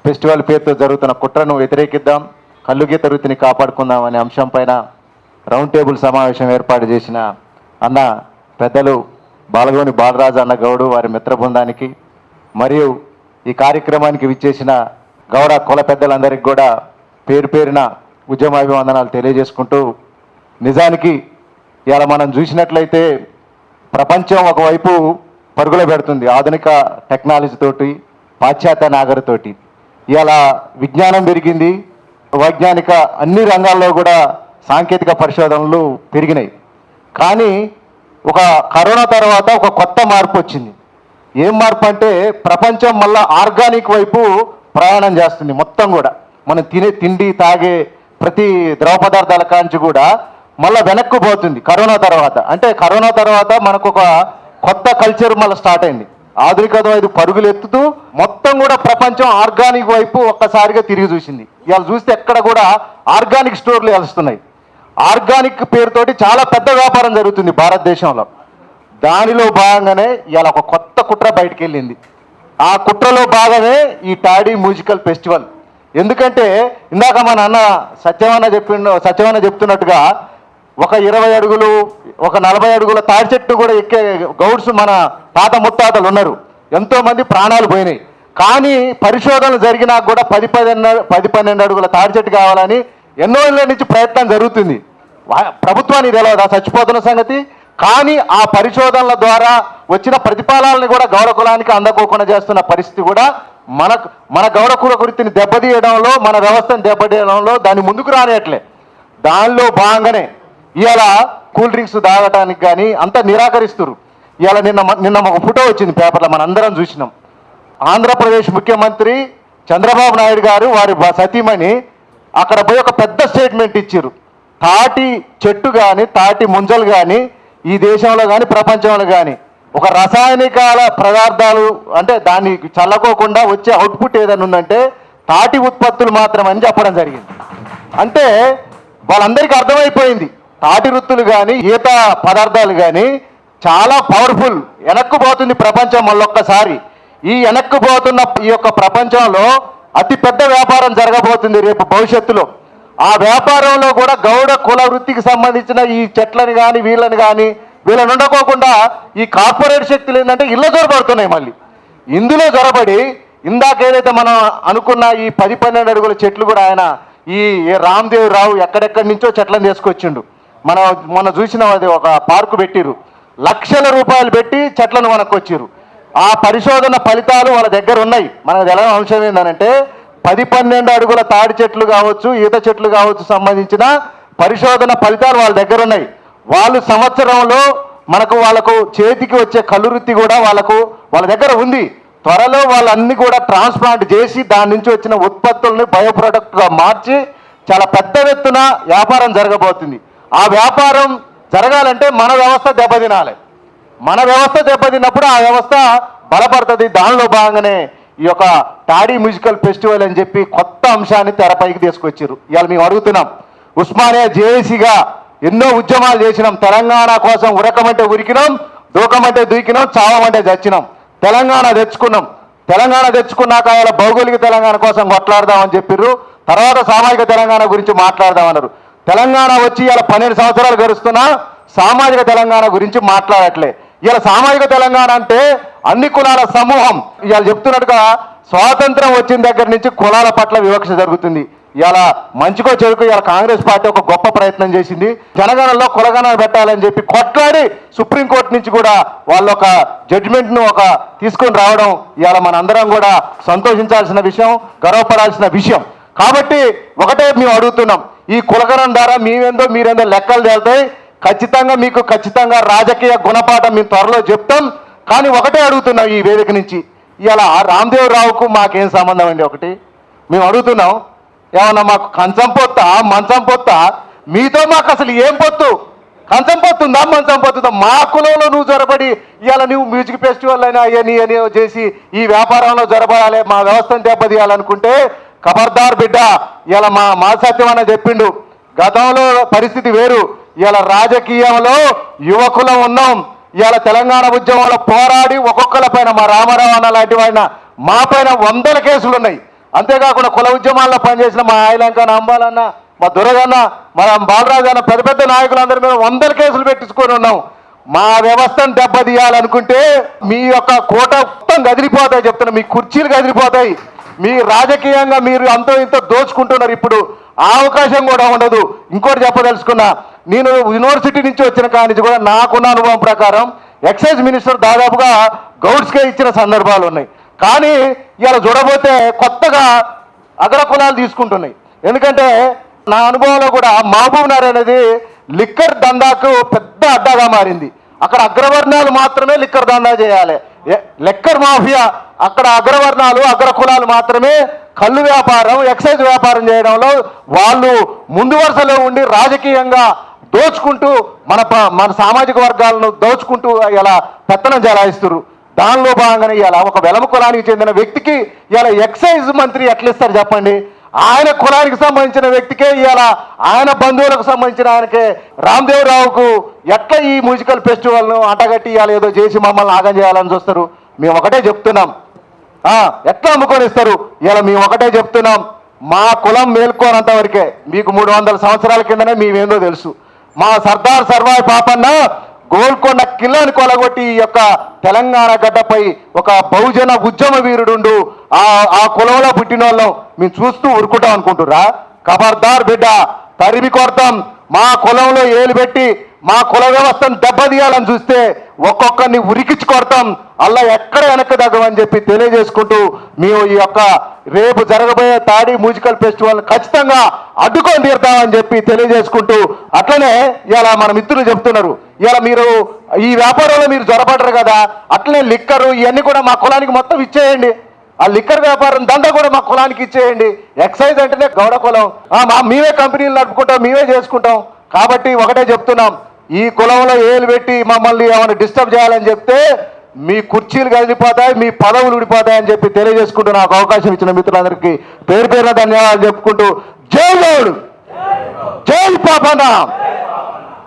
Festival పేరుతో జరుగుతున్న కుట్రను వ్యతిరేకిద్దాం, కల్లుగీత వృత్తిని కాపాడుకుందాం అనే అంశం పైన రౌండ్ టేబుల్ సమావేశం ఏర్పాటు చేసిన అన్న పెద్దలు బాలగోని బాలరాజు అన్న గౌడు వారి మిత్ర బృందానికి మరియు ఈ కార్యక్రమానికి విచ్చేసిన గౌడ కుల పెద్దలందరికీ కూడా పేరు పేరున ఉద్యమాభివందనాలు తెలియజేసుకుంటూ, నిజానికి ఇలా మనం చూసినట్లయితే ప్రపంచం ఒకవైపు పరుగులు పెడుతుంది ఆధునిక టెక్నాలజీతోటి, పాశ్చాత్య నాగరికతోటి. ఇలా విజ్ఞానం పెరిగింది, వైజ్ఞానిక అన్ని రంగాల్లో కూడా సాంకేతిక పరిశోధనలు పెరిగినాయి. కానీ ఒక కరోనా తర్వాత ఒక కొత్త మార్పు వచ్చింది. ఏం మార్పు అంటే ప్రపంచం మళ్ళీ ఆర్గానిక్ వైపు ప్రయాణం చేస్తుంది. మొత్తం కూడా మనం తినే తిండి తాగే ప్రతి ద్రవ పదార్థాల కాంచి కూడా మళ్ళీ వెనక్కు పోతుంది కరోనా తర్వాత. అంటే కరోనా తర్వాత మనకు ఒక కొత్త కల్చర్ మళ్ళీ స్టార్ట్ అయింది. ఆధునికత వైపు పరుగులు ఎత్తుతూ మొత్తం కూడా ప్రపంచం ఆర్గానిక్ వైపు ఒక్కసారిగా తిరిగి చూసింది. ఇవాళ చూస్తే ఎక్కడ కూడా ఆర్గానిక్ స్టోర్లు వెలుస్తున్నాయి. ఆర్గానిక్ పేరుతోటి చాలా పెద్ద వ్యాపారం జరుగుతుంది భారతదేశంలో. దానిలో భాగంగానే ఇవాళ ఒక కొత్త కుట్ర బయటికి వెళ్ళింది. ఆ కుట్రలో భాగమే ఈ టాడీ మ్యూజికల్ ఫెస్టివల్. ఎందుకంటే ఇందాక మన అన్న సత్యవన్న చెప్తున్నట్టుగా ఒక 20 అడుగులు, ఒక 40 అడుగుల తాడి చెట్టు కూడా ఎక్కే గౌడ్స్ మన తాత ముత్తాతలు ఉన్నారు. ఎంతోమంది ప్రాణాలు పోయినాయి. కానీ పరిశోధనలు జరిగినా కూడా 10-12 అడుగుల తాడి చెట్టు కావాలని ఎన్నో ఏళ్ళ నుంచి ప్రయత్నం జరుగుతుంది. ప్రభుత్వానికి తెలియదు ఆ చచ్చిపోతున్న సంగతి. కానీ ఆ పరిశోధనల ద్వారా వచ్చిన ప్రతిఫలాలను కూడా గౌడ కులానికి అందకోకుండా చేస్తున్న పరిస్థితి కూడా మన గౌడ కుల వృత్తిని దెబ్బతీయడంలో, మన వ్యవస్థను దెబ్బతీయడంలో దాన్ని ముందుకు రానియట్లే. దానిలో భాగంగానే ఇవాళ కూల్ డ్రింక్స్ తాగటానికి కానీ అంతా నిరాకరిస్తున్నారు. ఇవాళ నిన్న ఒక ఫోటో వచ్చింది పేపర్లో, మన అందరం చూసినాం. ఆంధ్రప్రదేశ్ ముఖ్యమంత్రి చంద్రబాబు నాయుడు గారు వారి సతీమణి అక్కడ పోయి ఒక పెద్ద స్టేట్మెంట్ ఇచ్చారు. తాటి చెట్టు కానీ తాటి ముంజలు కానీ ఈ దేశంలో కానీ ప్రపంచంలో కానీ ఒక రసాయనికాల పదార్థాలు అంటే దాన్ని చల్లకోకుండా వచ్చే అవుట్పుట్ ఏదైనా ఉందంటే తాటి ఉత్పత్తులు మాత్రమని చెప్పడం జరిగింది. అంటే వాళ్ళందరికీ అర్థమైపోయింది తాటి వృత్తులు కానీ ఈత పదార్థాలు కానీ చాలా పవర్ఫుల్. వెనక్కుపోతుంది ప్రపంచం మళ్ళొక్కసారి. ఈ వెనక్కుపోతున్న ఈ యొక్క ప్రపంచంలో అతి పెద్ద వ్యాపారం జరగబోతుంది రేపు భవిష్యత్తులో. ఆ వ్యాపారంలో కూడా గౌడ కుల వృత్తికి సంబంధించిన ఈ చెట్లని కానీ వీళ్ళని ఉండకోకుండా ఈ కార్పొరేట్ శక్తులు ఏంటంటే ఇళ్ళ జొరబడుతున్నాయి. మళ్ళీ ఇందులో జొరబడి ఇందాక ఏదైతే మనం అనుకున్న ఈ 10-12 అడుగుల చెట్లు కూడా ఆయన ఈ రామ్దేవ్ రావు ఎక్కడెక్కడి నుంచో చెట్లను తీసుకొచ్చిండు. మొన్న చూసిన ఒక పార్కు పెట్టిరు, లక్షల రూపాయలు పెట్టి చెట్లను మనకొచ్చిరు. ఆ పరిశోధన ఫలితాలు వాళ్ళ దగ్గర ఉన్నాయి. మనకు తెలవని అంశం ఏంటంటే 10-12 అడుగుల తాడి చెట్లు కావచ్చు, ఈత చెట్లు కావచ్చు సంబంధించిన పరిశోధన ఫలితాలు వాళ్ళ దగ్గర ఉన్నాయి. వాళ్ళు సంవత్సరంలో వాళ్ళకు చేతికి వచ్చే కళ్ళు వృత్తి కూడా వాళ్ళ దగ్గర ఉంది. త్వరలో వాళ్ళన్నీ కూడా ట్రాన్స్ప్లాంట్ చేసి దాని నుంచి వచ్చిన ఉత్పత్తుల్ని బయో ప్రొడక్ట్గా మార్చి చాలా పెద్ద ఎత్తున వ్యాపారం జరగబోతుంది. ఆ వ్యాపారం జరగాలంటే మన వ్యవస్థ దెబ్బతినాలి. మన వ్యవస్థ దెబ్బతిన్నప్పుడు ఆ వ్యవస్థ బలపడుతుంది. దానిలో భాగంగానే ఈ యొక్క టాడీ మ్యూజికల్ ఫెస్టివల్ అని చెప్పి కొత్త అంశాన్ని తెరపైకి తీసుకొచ్చారు. ఇవాళ మేము అడుగుతున్నాం, ఉస్మానియా జేఏసీగా ఎన్నో ఉద్యమాలు చేసినాం. తెలంగాణ కోసం ఉరకమంటే ఉరికినాం, దూకమంటే దూకినాం, చావమంటే చచ్చినాం. తెలంగాణ తెచ్చుకున్నాం. తెలంగాణ తెచ్చుకున్నాక ఇలా భౌగోళిక తెలంగాణ కోసం కొట్లాడదామని చెప్పిర్రు. తర్వాత సామాజిక తెలంగాణ గురించి మాట్లాడదామన్నారు. తెలంగాణ వచ్చి ఇలా 12 సంవత్సరాలు గడుస్తున్నా సామాజిక తెలంగాణ గురించి మాట్లాడట్లే. ఇలా సామాజిక తెలంగాణ అంటే అన్ని కులాల సమూహం. ఇవాళ చెప్తున్నట్టుగా స్వాతంత్రం వచ్చిన దగ్గర నుంచి కులాల పట్ల వివక్ష జరుగుతుంది. ఇలా మంచికో చెడుకో ఇలా కాంగ్రెస్ పార్టీ ఒక గొప్ప ప్రయత్నం చేసింది. జనగణనలో కులగణన పెట్టాలని చెప్పి కొట్లాడి సుప్రీంకోర్టు నుంచి కూడా వాళ్ళు ఒక జడ్జిమెంట్ను తీసుకొని రావడం ఇవాళ మనందరం కూడా సంతోషించాల్సిన విషయం, గర్వపడాల్సిన విషయం. కాబట్టి ఒకటే మేము అడుగుతున్నాం, ఈ కులగణన ద్వారా మీరేందో లెక్కలు తేలుతాయి. ఖచ్చితంగా రాజకీయ గుణపాఠం మేము త్వరలో చెప్తాం. కానీ ఒకటే అడుగుతున్నాం ఈ వేదిక నుంచి, ఇవాళ రామ్దేవ్ రావుకు మాకేం సంబంధం అండి? ఒకటి మేము అడుగుతున్నాం, ఏమన్నా మాకు కంచం పొత్తా మంచం పొత్తా? మీతో మాకు అసలు ఏం పొత్తు? కంచం పొత్తుందా మంచం పొత్తుందా? మా కులంలో నువ్వు జొరబడి ఇవాళ నువ్వు మ్యూజిక్ ఫెస్టివల్ అయినా అని చేసి ఈ వ్యాపారంలో జరబడాలి, మా వ్యవస్థను దెబ్బతీయాలనుకుంటే ఖబర్దార్ బిడ్డ. ఇలా మా సత్యమన్న చెప్పిండు, గతంలో పరిస్థితి వేరు. ఇలా రాజకీయంలో యువకులం ఉన్నాం. ఇవాళ తెలంగాణ ఉద్యమంలో పోరాడి ఒక్కొక్కల పైన మా రామారావు అన్న లాంటి ఆయన మా పైన 100 కేసులు ఉన్నాయి. అంతేకాకుండా కుల ఉద్యమాల్లో పనిచేసిన మా ఆయలంకన్న అంబాలన్న, మా దురగన్న, మా బాలరాజు అన్న పెద్ద పెద్ద నాయకులందరి మీద 100 కేసులు పెట్టించుకొని ఉన్నాం. మా వ్యవస్థను దెబ్బతీయాలనుకుంటే మీ యొక్క కోట మొత్తం గదిలిపోతాయి చెప్తున్నా, మీ కుర్చీలు గదిలిపోతాయి. మీ రాజకీయంగా మీరు అంతో ఇంతో దోచుకుంటున్నారు. ఇప్పుడు ఆ అవకాశం కూడా ఉండదు. ఇంకోటి చెప్పదలుచుకున్నా, నేను యూనివర్సిటీ నుంచి వచ్చిన కాడి నుంచి కూడా నాకున్న అనుభవం ప్రకారం ఎక్సైజ్ మినిస్టర్ దాదాపుగా గౌడ్స్కే ఇచ్చిన సందర్భాలు ఉన్నాయి. కానీ ఇలా చూడబోతే కొత్తగా అగ్ర కులాలు తీసుకుంటున్నాయి. ఎందుకంటే నా అనుభవంలో కూడా మహబూబ్ నగర్ అనేది లిక్కర్ దందాకు పెద్ద అడ్డాగా మారింది. అక్కడ అగ్రవర్ణాలు మాత్రమే లిక్కర్ దందా చేయాలి, లిక్కర్ మాఫియా. అక్కడ అగ్రవర్ణాలు అగ్ర కులాలు మాత్రమే కళ్ళు వ్యాపారం, ఎక్సైజ్ వ్యాపారం చేయడంలో వాళ్ళు ముందు వరుసలో ఉండి రాజకీయంగా దోచుకుంటూ మన సామాజిక వర్గాలను దోచుకుంటూ ఇలా పెత్తనం చెలాయిస్తారు. దానిలో భాగంగానే ఇలా ఒక వెలమ కులానికి చెందిన వ్యక్తికి ఇలా ఎక్సైజ్ మంత్రి ఎట్లా ఇస్తారు చెప్పండి? ఆయన కులానికి సంబంధించిన వ్యక్తికే ఇవాళ ఆయన బంధువులకు సంబంధించిన ఆయనకే రామదేవరావుకు ఎట్లా ఈ మ్యూజికల్ ఫెస్టివల్ను అంటగట్టి ఇవాళ ఏదో చేసి మమ్మల్ని ఆగం చేయాలని చూస్తారు. మేము ఒకటే చెప్తున్నాం, ఎట్లా అమ్ముకొని ఇస్తారు? ఇలా మేము ఒకటే చెప్తున్నాం, మా కులం మేల్కోనంత వరకే. మీకు 300 సంవత్సరాల కిందనే మేమేందో తెలుసు. మా సర్దార్ సర్వాయి పాపన్న గోల్కొండ కిల్లాని కొలగొట్టి ఈ యొక్క తెలంగాణ గడ్డపై ఒక బహుజన ఉద్యమ వీరుడు. ఆ కులంలో పుట్టిన వాళ్ళం మేము చూస్తూ ఉరుకుంటాం అనుకుంటురా? ఖబర్దార్ బిడ్డ, తరిమి కొడతాం. మా కులంలో ఏలు పెట్టి మా కుల వ్యవస్థను దెబ్బతీయాలని చూస్తే ఒక్కొక్కరిని ఉరికించి కొడతాం. అలా ఎక్కడ వెనక్కి తగ్గమని చెప్పి తెలియజేసుకుంటూ మేము ఈ యొక్క రేపు జరగబోయే తాడి మ్యూజికల్ ఫెస్టివల్ ఖచ్చితంగా అడ్డుకొని తీరుతామని చెప్పి తెలియజేసుకుంటూ, అట్లనే ఇలా మన మిత్రులు చెప్తున్నారు, ఇలా మీరు ఈ వ్యాపారంలో మీరు జొరపడరు కదా, అట్లనే లిక్కరు ఇవన్నీ కూడా మా కులానికి మొత్తం ఇచ్చేయండి. ఆ లిక్కర్ వ్యాపారం దందా కూడా మా కులానికి ఇచ్చేయండి. ఎక్సైజ్ అంటేనే గౌడ కులం, మేమే కంపెనీలు నడుపుకుంటాం, మేమే చేసుకుంటాం. కాబట్టి ఒకటే చెప్తున్నాం, ఈ కులంలో ఏలు పెట్టి మమ్మల్ని ఏమైనా డిస్టర్బ్ చేయాలని చెప్తే మీ కుర్చీలు కదిలిపోతాయి, మీ పదవులు ఊడిపోతాయని చెప్పి తెలియజేసుకుంటూ నాకు అవకాశం ఇచ్చిన మిత్రులందరికీ పేరు పేరున ధన్యవాదాలు చెప్పుకుంటూ, జై గౌడ్, జై పాపన్న.